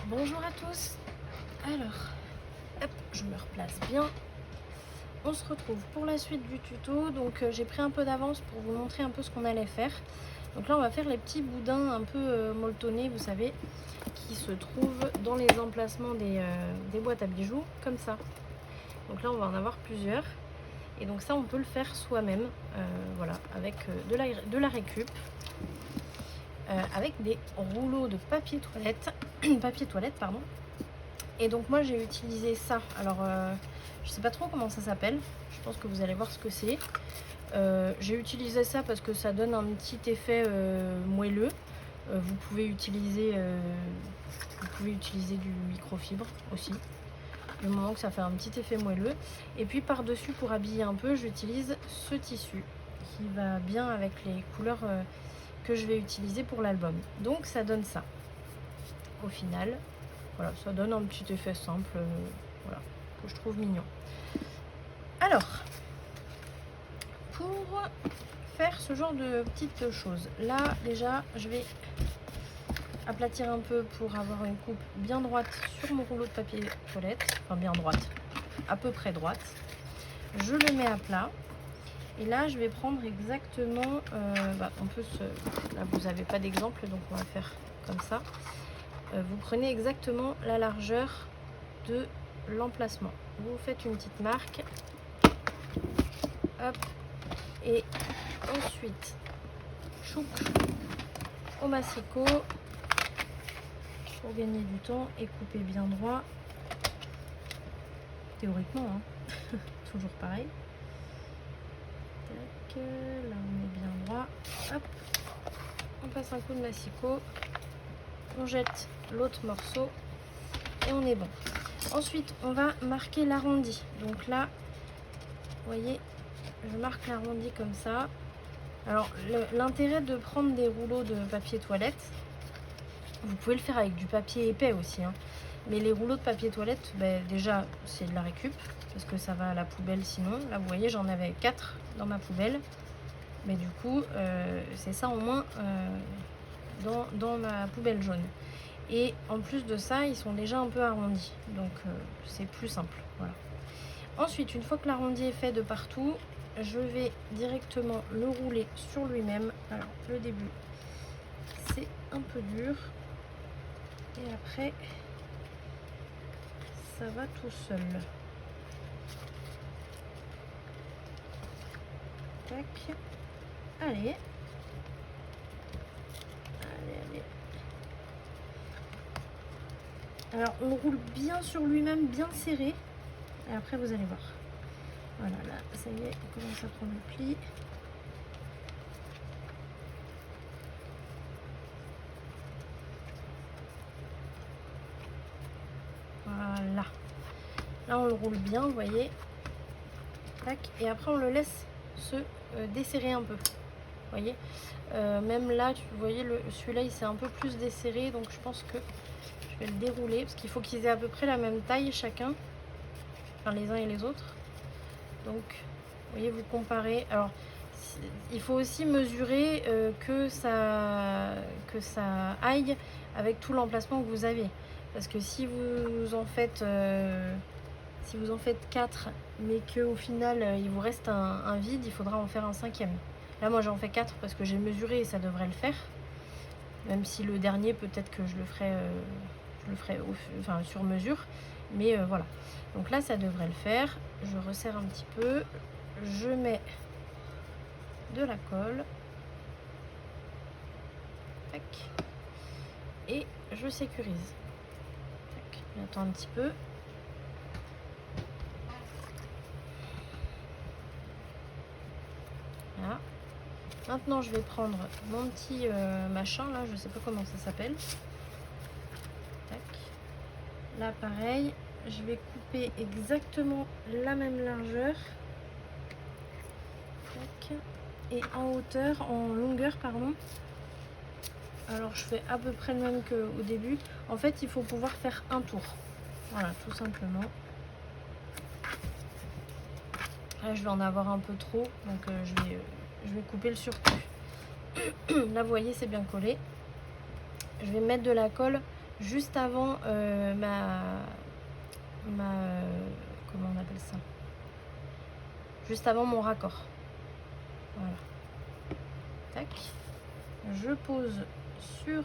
Bonjour à tous. Alors, hop, je me replace bien. On se retrouve pour la suite du tuto. Donc j'ai pris un peu d'avance pour vous montrer un peu ce qu'on allait faire. Donc là on va faire les petits boudins un peu molletonnés, vous savez, qui se trouvent dans les emplacements des boîtes à bijoux, comme ça. Donc là on va en avoir plusieurs. Et donc ça on peut le faire soi-même, voilà, avec de la récup. Avec des rouleaux de papier toilette, pardon. Et donc moi j'ai utilisé ça. Alors je sais pas trop comment ça s'appelle. Je pense que vous allez voir ce que c'est. J'ai utilisé ça parce que ça donne un petit effet moelleux. Vous pouvez utiliser du microfibre aussi, du moment que ça fait un petit effet moelleux. Et puis par dessus, pour habiller un peu, j'utilise ce tissu qui va bien avec les couleurs que je vais utiliser pour l'album. Donc ça donne ça au final. Voilà, ça donne un petit effet simple, voilà, que je trouve mignon. Alors, pour faire ce genre de petites choses, là déjà je vais aplatir un peu pour avoir une coupe bien droite sur mon rouleau de papier toilette, enfin bien droite, à peu près droite. Je le mets à plat et là je vais prendre exactement, là vous n'avez pas d'exemple donc on va faire comme ça. Vous prenez exactement la largeur de l'emplacement. Vous faites une petite marque. Hop. Et ensuite, chouc au massicot pour gagner du temps et couper bien droit. Théoriquement, hein. Toujours pareil. Tac, là on est bien droit. Hop. On passe un coup de massicot. On jette l'autre morceau et on est bon. Ensuite, on va marquer l'arrondi. Donc là, vous voyez, je marque l'arrondi comme ça. Alors, l'intérêt de prendre des rouleaux de papier toilette, vous pouvez le faire avec du papier épais aussi, hein. Mais les rouleaux de papier toilette, déjà, c'est de la récup, parce que ça va à la poubelle sinon. Là, vous voyez, j'en avais 4 dans ma poubelle. Mais du coup, c'est ça au moins dans ma poubelle jaune. Et en plus de ça, ils sont déjà un peu arrondis. Donc, c'est plus simple. Voilà. Ensuite, une fois que l'arrondi est fait de partout, je vais directement le rouler sur lui-même. Alors, le début, c'est un peu dur. Et après, ça va tout seul. Tac. Allez. Allez. Alors, on roule bien sur lui-même, bien serré. Et après, vous allez voir. Voilà, là, ça y est, on commence à prendre le pli. Voilà. Là, on le roule bien, vous voyez. Tac. Et après, on le laisse se desserrer un peu. Vous voyez. Même là, vous voyez, celui-là, il s'est un peu plus desserré. Donc, je pense que je vais le dérouler. Parce qu'il faut qu'ils aient à peu près la même taille chacun. Enfin, les uns et les autres. Donc, vous voyez, vous comparez. Alors, il faut aussi mesurer que ça aille avec tout l'emplacement que vous avez. Parce que si vous en faites 4, mais qu'au final il vous reste un vide, il faudra en faire un 5e. Là, moi j'en fais 4 parce que j'ai mesuré et ça devrait le faire. Même si le dernier, peut-être que je le ferai sur mesure. Mais voilà. Donc là, ça devrait le faire. Je resserre un petit peu. Je mets de la colle. Tac. Et je sécurise. Tac. J'attends un petit peu. Voilà. Maintenant, je vais prendre mon petit machin là, je sais pas comment ça s'appelle. Tac. Là, pareil, je vais couper exactement la même largeur. Tac. Et en hauteur, en longueur, pardon. Alors, je fais à peu près le même qu'au début. En fait, il faut pouvoir faire un tour. Voilà, tout simplement. Là, je vais en avoir un peu trop, donc je vais couper le surplus. Là, vous voyez, c'est bien collé. Je vais mettre de la colle juste avant comment on appelle ça, juste avant mon raccord. Voilà. Tac. Je pose sur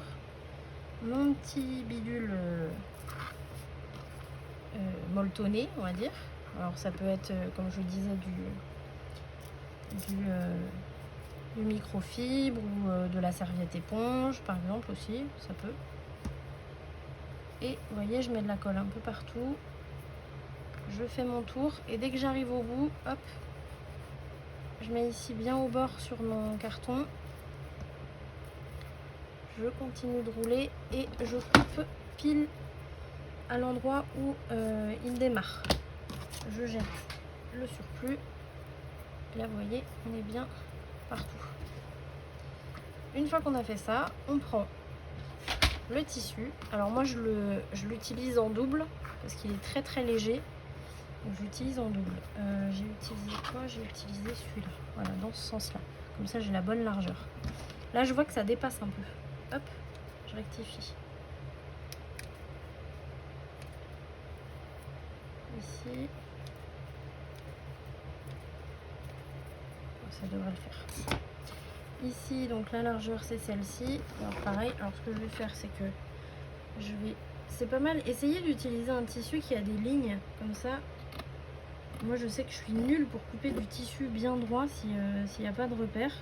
mon petit bidule molletonné, on va dire. Alors ça peut être, comme je disais, du microfibre ou de la serviette éponge, par exemple aussi, ça peut. Et vous voyez, je mets de la colle un peu partout. Je fais mon tour et dès que j'arrive au bout, hop, je mets ici bien au bord sur mon carton. Je continue de rouler et je coupe pile à l'endroit où il démarre. Je jette le surplus. Et là, vous voyez, on est bien partout. Une fois qu'on a fait ça, on prend le tissu. Alors moi, je l'utilise en double parce qu'il est très très léger. Donc j'utilise en double. J'ai utilisé quoi? J'ai utilisé celui-là. Voilà, dans ce sens-là. Comme ça, j'ai la bonne largeur. Là, je vois que ça dépasse un peu. Hop, je rectifie. Ici. Ça devrait le faire. Ici, donc la largeur, c'est celle-ci. Alors pareil, alors ce que je vais faire, c'est que c'est pas mal, essayer d'utiliser un tissu qui a des lignes, comme ça. Moi, je sais que je suis nulle pour couper du tissu bien droit s'il n'y a pas de repère.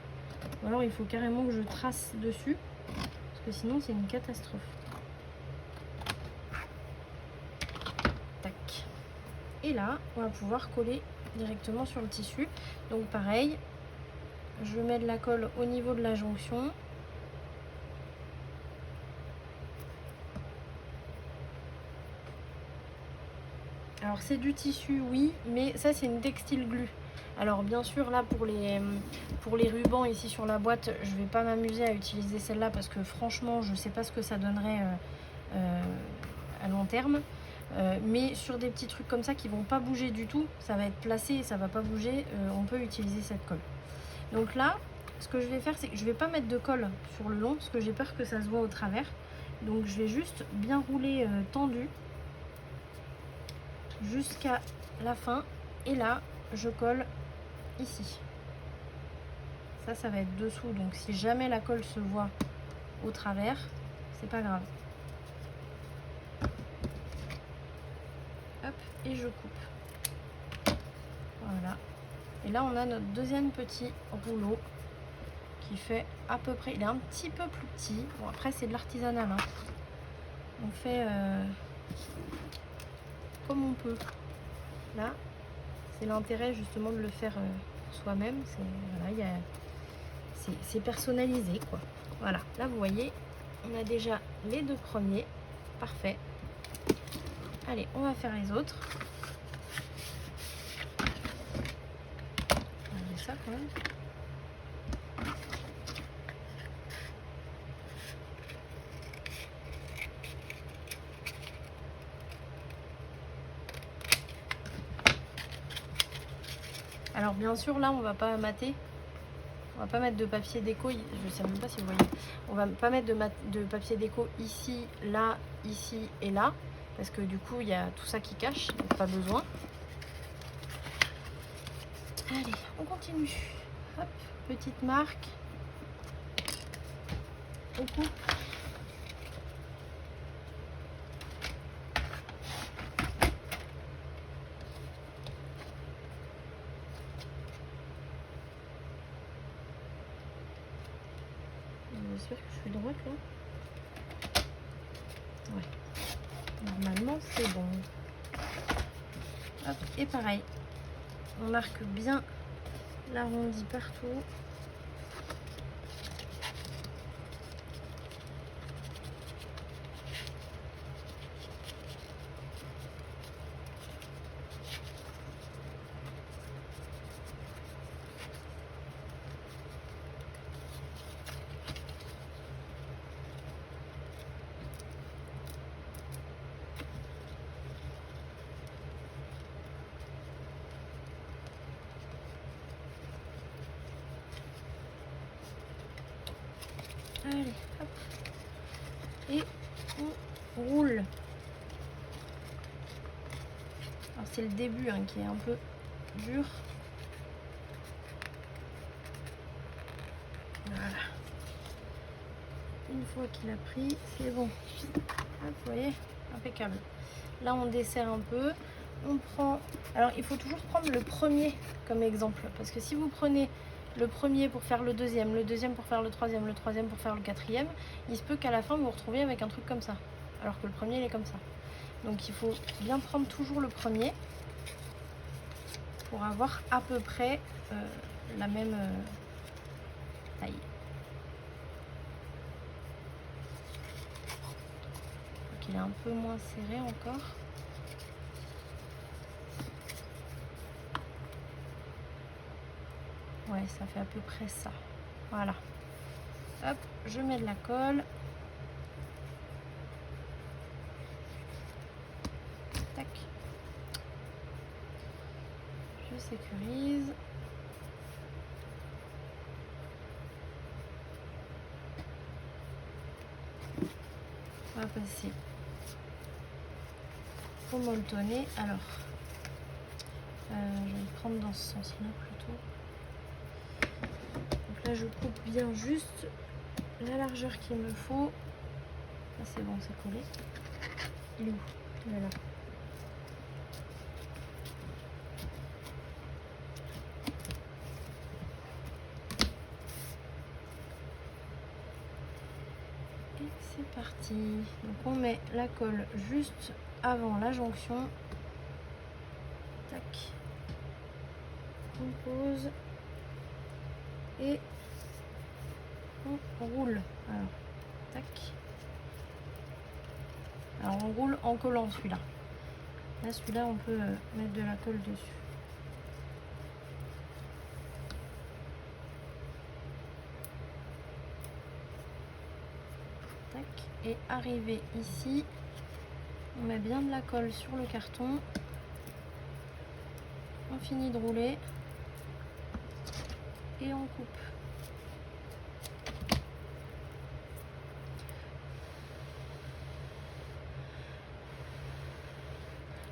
Ou alors, il faut carrément que je trace dessus, parce que sinon, c'est une catastrophe. Tac. Et là, on va pouvoir coller directement sur le tissu. Donc pareil, je mets de la colle au niveau de la jonction. Alors c'est du tissu, oui, mais ça c'est une textile glue. Alors bien sûr là pour les rubans ici sur la boîte, je vais pas m'amuser à utiliser celle-là parce que franchement je sais pas ce que ça donnerait à long terme. Mais sur des petits trucs comme ça qui vont pas bouger du tout, ça va être placé et ça va pas bouger, on peut utiliser cette colle. Donc là, ce que je vais faire, c'est que je vais pas mettre de colle sur le long parce que j'ai peur que ça se voit au travers. Donc je vais juste bien rouler tendu jusqu'à la fin et là je colle ici. Ça va être dessous, donc si jamais la colle se voit au travers, c'est pas grave. Hop, et je coupe. Voilà. Et là on a notre deuxième petit rouleau qui fait à peu près, il est un petit peu plus petit. Bon après c'est de l'artisanal, hein. On fait comme on peut. Là, c'est l'intérêt justement de le faire soi-même. Voilà, c'est personnalisé quoi. Voilà, là vous voyez, on a déjà les deux premiers. Parfait. Allez, on va faire les autres. On va enlever ça quand même. Alors bien sûr là on va pas mater, on va pas mettre de papier déco, je sais même pas si vous voyez, on va pas mettre de papier déco ici, là, ici et là, parce que du coup il y a tout ça qui cache, donc pas besoin. Allez, on continue. Hop, petite marque, on coupe. J'espère que je suis droite là. Ouais. Normalement c'est bon. Hop, et pareil. On marque bien l'arrondi partout. Allez, hop. Et on roule. Alors c'est le début hein, qui est un peu dur. Voilà. Une fois qu'il a pris, c'est bon. Hop, vous voyez, impeccable. Là, on dessert un peu. On prend... Alors, il faut toujours prendre le premier comme exemple. Parce que si vous prenez le premier pour faire le deuxième pour faire le troisième pour faire le quatrième, il se peut qu'à la fin, vous vous retrouviez avec un truc comme ça. Alors que le premier, il est comme ça. Donc, il faut bien prendre toujours le premier pour avoir à peu près la même taille. Donc, il est un peu moins serré encore. Ouais, ça fait à peu près ça. Voilà. Hop, je mets de la colle. Tac. Je sécurise. On va passer au molletonné. Alors, je vais le prendre dans ce sens-là plutôt. Donc là, je coupe bien juste la largeur qu'il me faut. Ah, c'est bon, c'est collé. Il est où? Voilà. Et c'est parti. Donc on met la colle juste avant la jonction. Tac. On pose. Et on roule. Alors, tac. Alors on roule en collant celui-là. Là, celui-là, on peut mettre de la colle dessus. Tac. Et arrivé ici, on met bien de la colle sur le carton. On finit de rouler. Et on coupe.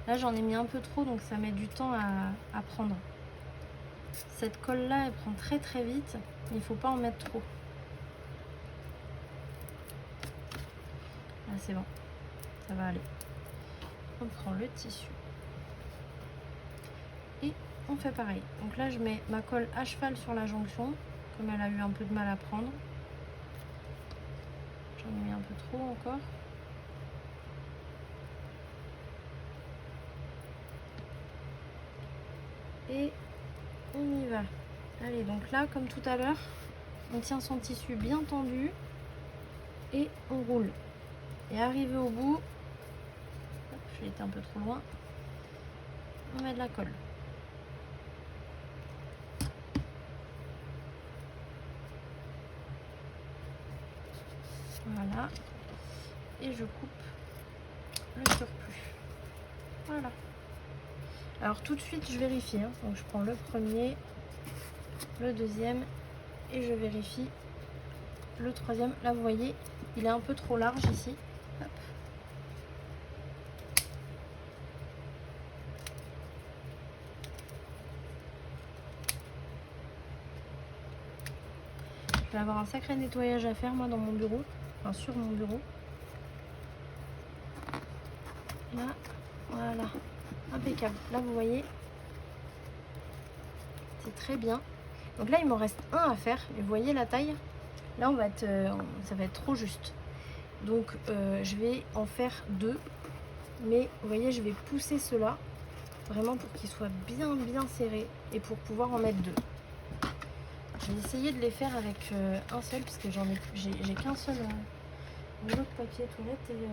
Là, j'en ai mis un peu trop, donc ça met du temps à prendre. Cette colle-là, elle prend très très vite. Il ne faut pas en mettre trop. Là, c'est bon. Ça va aller. On prend le tissu. Et on fait pareil. Donc là, je mets ma colle à cheval sur la jonction, comme elle a eu un peu de mal à prendre. J'en ai mis un peu trop encore. Et on y va. Allez, donc là, comme tout à l'heure, on tient son tissu bien tendu et on roule. Et arrivé au bout, hop, j'ai été un peu trop loin, on met de la colle. Voilà. Et je coupe le surplus. Voilà. Alors tout de suite, je vérifie. Hein. Donc je prends le premier, le deuxième et je vérifie le troisième. Là, vous voyez, il est un peu trop large ici. Hop. Je vais avoir un sacré nettoyage à faire, moi, dans mon bureau. Enfin, sur mon bureau. Là, voilà. Impeccable. Là, vous voyez, c'est très bien. Donc là, il m'en reste un à faire. Et vous voyez la taille? Là, ça va être trop juste. Donc, je vais en faire deux. Mais vous voyez, je vais pousser ceux-là vraiment pour qu'ils soient bien bien serrés et pour pouvoir en mettre deux. Je vais essayer de les faire avec un seul parce que j'ai qu'un seul rouleau de papier toilette et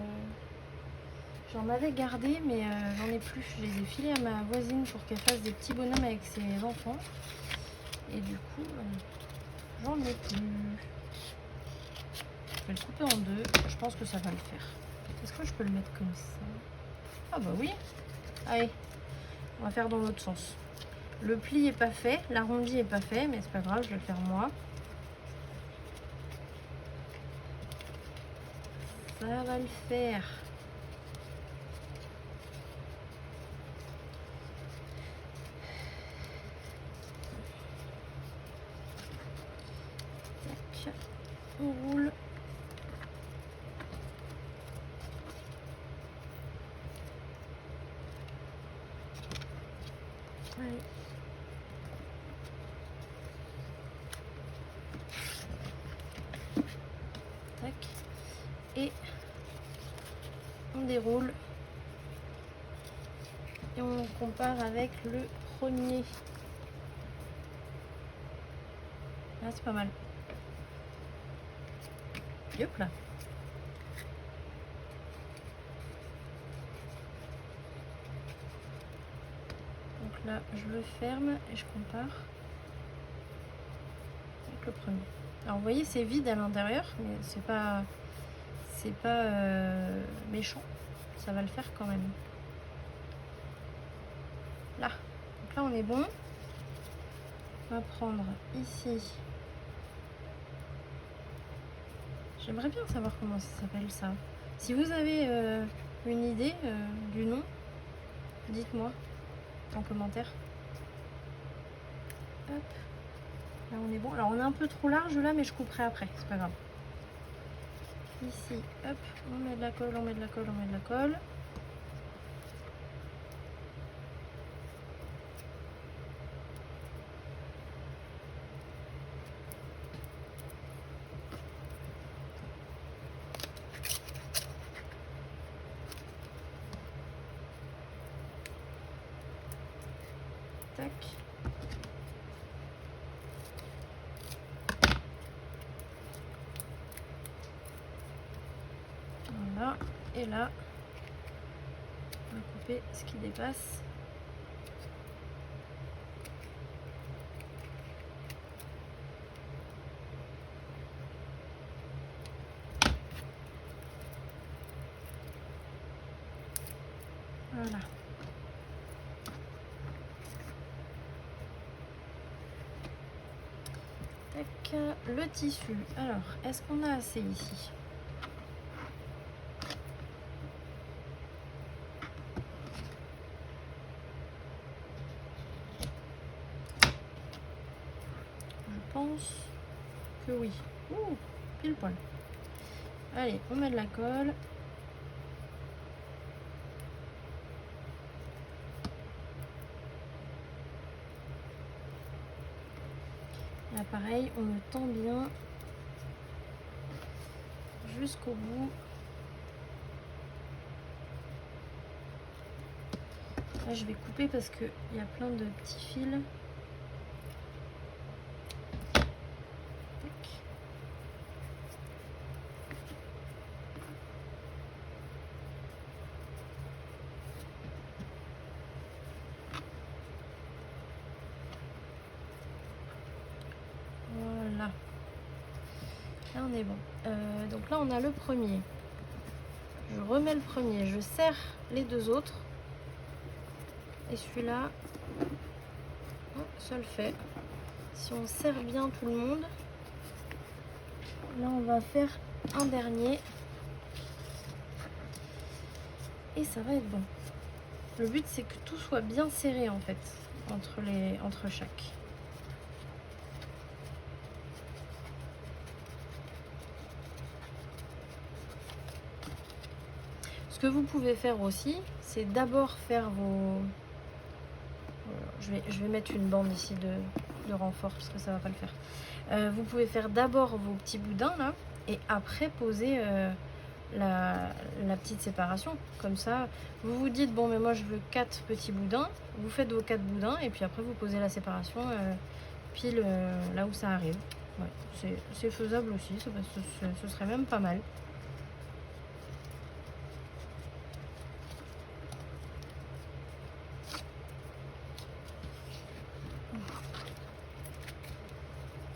j'en avais gardé mais j'en ai plus. Je les ai filés à ma voisine pour qu'elle fasse des petits bonhommes avec ses enfants et du coup j'en ai plus. Je vais le couper en deux. Je pense que ça va le faire. Est-ce que je peux le mettre comme ça? Ah bah oui. Allez, on va faire dans l'autre sens. Le pli est pas fait, l'arrondi est pas fait, mais c'est pas grave, je vais le faire moi. Ça va le faire. On roule. Allez. Tac. Et on déroule. Et on compare avec le premier. Là, c'est pas mal. Hop là. Donc là, je le ferme et je compare avec le premier. Alors vous voyez, c'est vide à l'intérieur, mais c'est pas méchant. Ça va le faire quand même. Là. Donc là, on est bon. On va prendre ici. J'aimerais bien savoir comment ça s'appelle ça. Si vous avez une idée du nom, dites-moi en commentaire. Hop. Là on est bon. Alors on est un peu trop large là, mais je couperai après, c'est pas grave. Ici, hop, on met de la colle, on met de la colle, on met de la colle. Tac. Voilà. Et là, on va couper ce qui dépasse. Voilà. Tac, le tissu. Alors, est-ce qu'on a assez ici? Je pense que oui. Ouh, pile poil. Allez, on met de la colle. Là, pareil, on me tend bien jusqu'au bout. Là, je vais couper parce qu'il y a plein de petits fils. Tac. Voilà. Là, on est bon. Donc là, on a le premier. Je remets le premier, je serre les deux autres. Et celui-là, ça le fait. Si on serre bien tout le monde, là on va faire un dernier. Et ça va être bon. Le but c'est que tout soit bien serré en fait, entre chaque. Ce que vous pouvez faire aussi, c'est d'abord faire vos... Je vais mettre une bande ici de renfort parce que ça va pas le faire. Vous pouvez faire d'abord vos petits boudins là et après poser la petite séparation. Comme ça, vous vous dites bon mais moi je veux 4 petits boudins. Vous faites vos 4 boudins et puis après vous posez la séparation pile là où ça arrive. Ouais, c'est faisable aussi, ce serait même pas mal.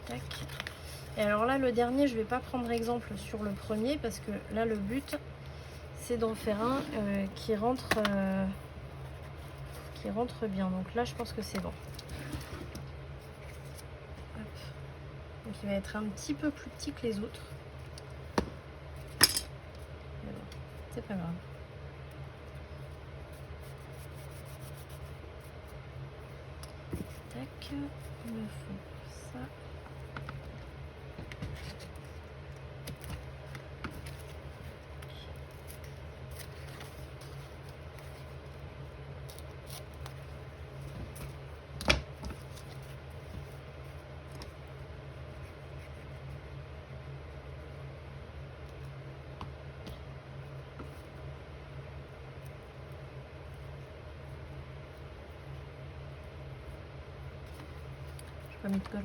Tac. Et alors là, le dernier, je vais pas prendre exemple sur le premier parce que là, le but, c'est d'en faire un qui rentre bien. Donc là, je pense que c'est bon. Hop. Donc il va être un petit peu plus petit que les autres. Mais bon, c'est pas grave. Tac, il me faut ça. Comme il te colle.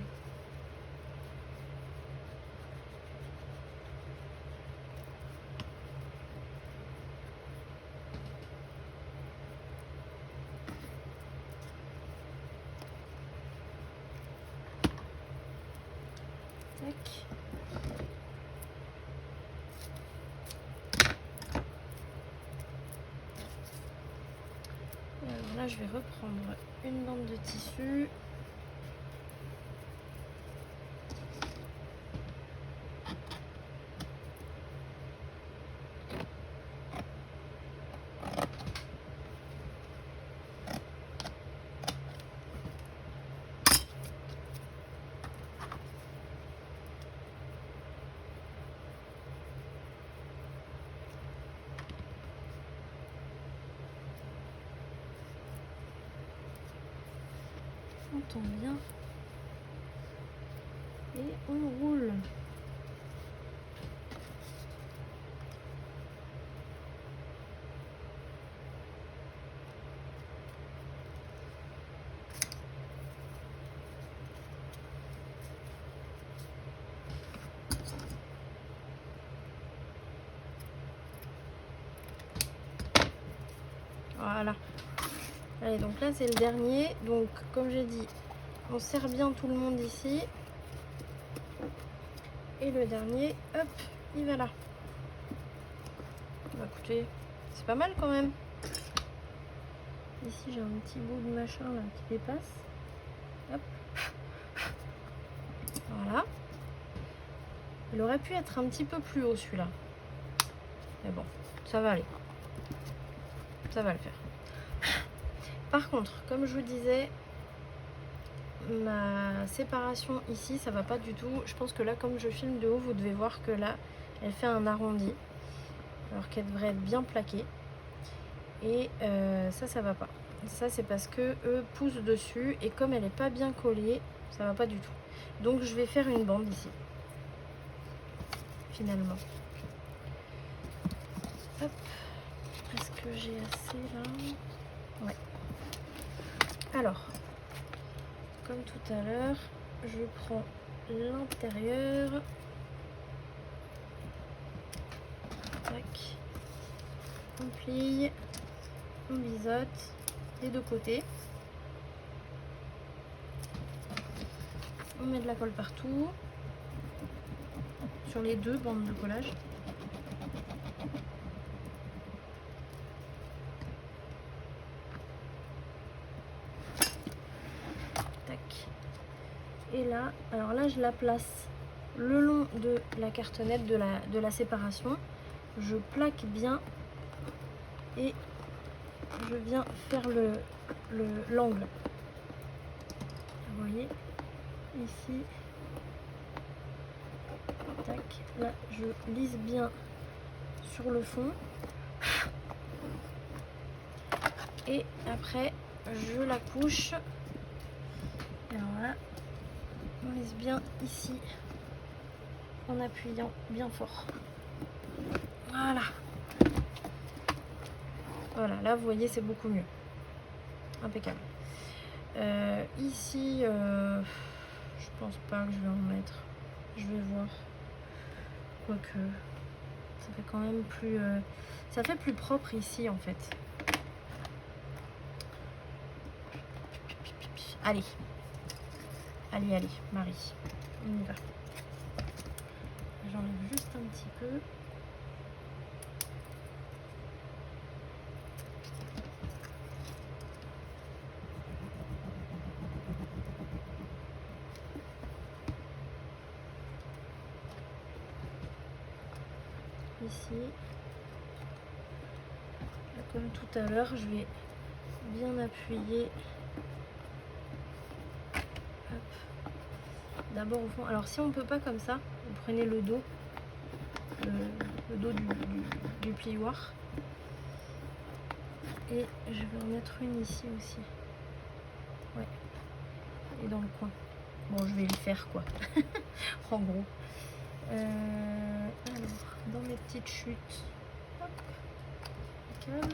Tac. Et alors là, je vais reprendre une bande de tissu. On tend bien et on roule. Voilà. Allez, donc là c'est le dernier. Donc comme j'ai dit, on serre bien tout le monde ici. Et le dernier, hop, il va là. Bah écoutez, c'est pas mal quand même. Ici j'ai un petit bout de machin là qui dépasse. Hop. Voilà. Il aurait pu être un petit peu plus haut celui-là. Mais bon, ça va aller. Ça va le faire. Par contre, comme je vous disais, ma séparation ici, ça va pas du tout. Je pense que là, comme je filme de haut, vous devez voir que là, elle fait un arrondi. Alors qu'elle devrait être bien plaquée. Et ça va pas. Ça, c'est parce que eux poussent dessus. Et comme elle est pas bien collée, ça va pas du tout. Donc, je vais faire une bande ici. Finalement. Hop. Est-ce que j'ai assez là? Ouais. Alors, comme tout à l'heure, je prends l'intérieur. Tac. On plie, on biseaute des deux côtés. On met de la colle partout. Sur les deux bandes de collage. Tac. Et là, alors là je la place le long de la cartonnette de la séparation. Je plaque bien et je viens faire l'angle. Vous voyez ici. Tac. Là je lisse bien sur le fond. Et après je la couche. Alors là, on lisse bien ici en appuyant bien fort. Voilà. Voilà, là vous voyez c'est beaucoup mieux. Impeccable. Ici, je pense pas que je vais en mettre. Je vais voir. Quoique, ça fait quand même plus... ça fait plus propre ici en fait. Allez. Allez, allez, Marie. On y va. J'enlève juste un petit peu. Ici. Comme tout à l'heure, je vais bien appuyer. D'abord au fond. Alors si on peut pas comme ça, vous prenez le dos, le dos du plioir. Et je vais en mettre une ici aussi. Ouais. Et dans le coin. Bon, je vais le faire quoi. En gros. Alors, dans mes petites chutes. Hop. Calme.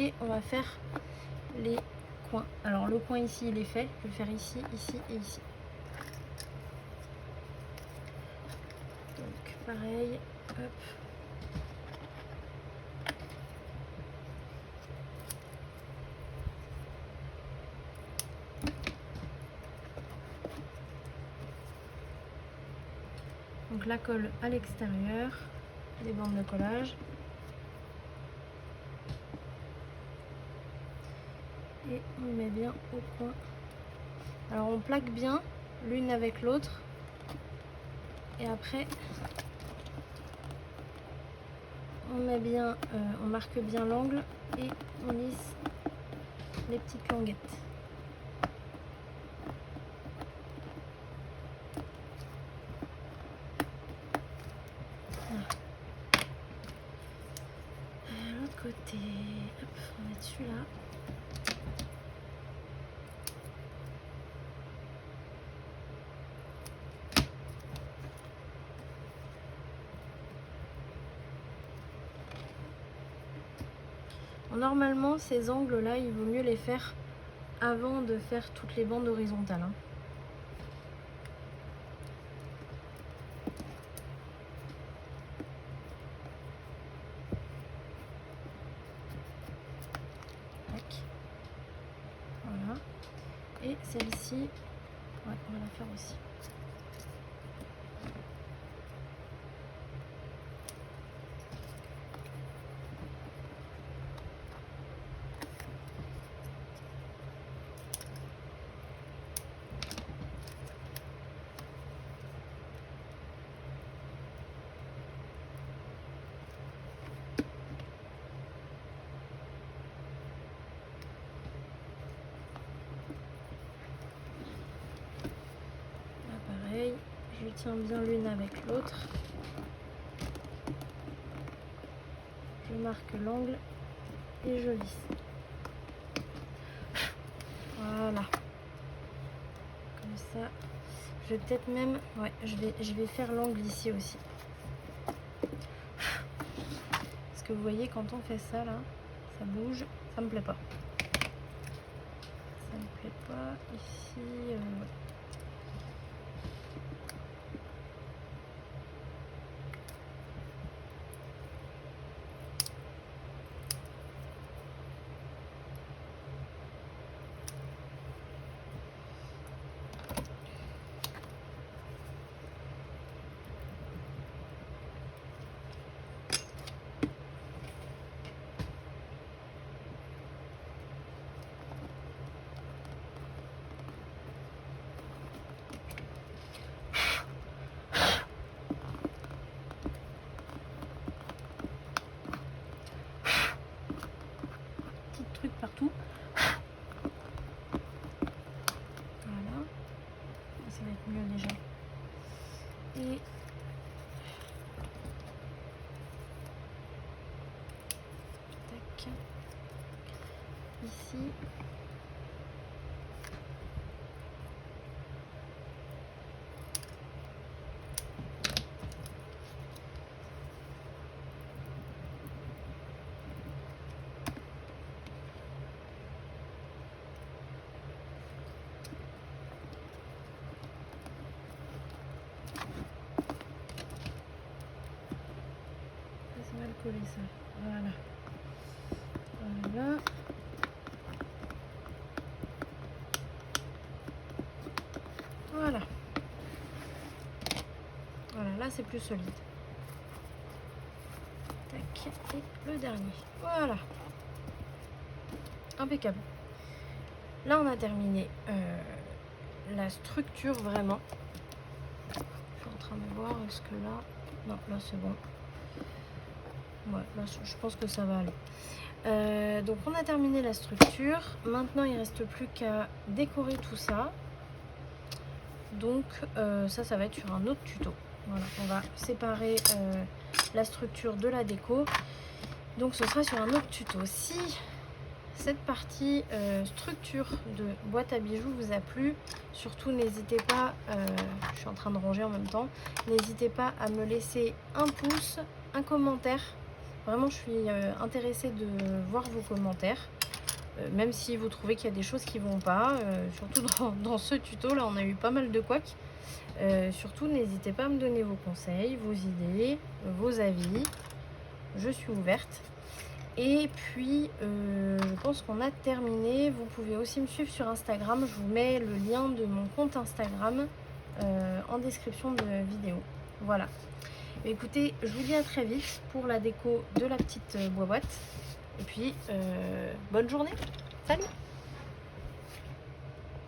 et on va faire les coins. Alors le coin ici il est fait, je vais faire ici, ici et ici. Donc pareil, hop. Donc la colle à l'extérieur, des bandes de collage. Et on met bien au coin. Alors on plaque bien l'une avec l'autre. Et après, on met bien, on marque bien l'angle et on lisse les petites languettes. Voilà. L'autre côté, hop, on met celui-là. Normalement, ces angles-là, il vaut mieux les faire avant de faire toutes les bandes horizontales. Hein. Voilà. Et celle-ci, ouais, on va la faire aussi. Je tiens bien l'une avec l'autre. Je marque l'angle et je lisse. Voilà. Comme ça. Je vais peut-être même... Ouais, je vais faire l'angle ici aussi. Parce que vous voyez, quand on fait ça, là, ça bouge. Ça me plaît pas. Ça me plaît pas. Ici... ouais. Partout. Voilà. Ça va être mieux déjà. Et tac. Ici. Mal collé ça. Voilà. Voilà. Voilà. Voilà, là c'est plus solide. Tac. Et le dernier. Voilà. Impeccable. Là on a terminé la structure vraiment. Je suis en train de voir, est-ce que là... Non, là c'est bon. Ouais, là, je pense que ça va aller. Donc on a terminé la structure. Maintenant il ne reste plus qu'à décorer tout ça. Donc ça va être sur un autre tuto. Voilà, on va séparer la structure de la déco. Donc ce sera sur un autre tuto. Si cette partie structure de boîte à bijoux vous a plu, surtout n'hésitez pas, je suis en train de ranger en même temps, n'hésitez pas à me laisser un pouce, un commentaire Vraiment, je suis intéressée de voir vos commentaires. Même si vous trouvez qu'il y a des choses qui vont pas, surtout dans ce tuto là, on a eu pas mal de couacs. Surtout, n'hésitez pas à me donner vos conseils, vos idées, vos avis. Je suis ouverte. Et puis, je pense qu'on a terminé. Vous pouvez aussi me suivre sur Instagram. Je vous mets le lien de mon compte Instagram en description de la vidéo. Voilà. Écoutez, je vous dis à très vite pour la déco de la petite boîte. Et puis, bonne journée. Salut!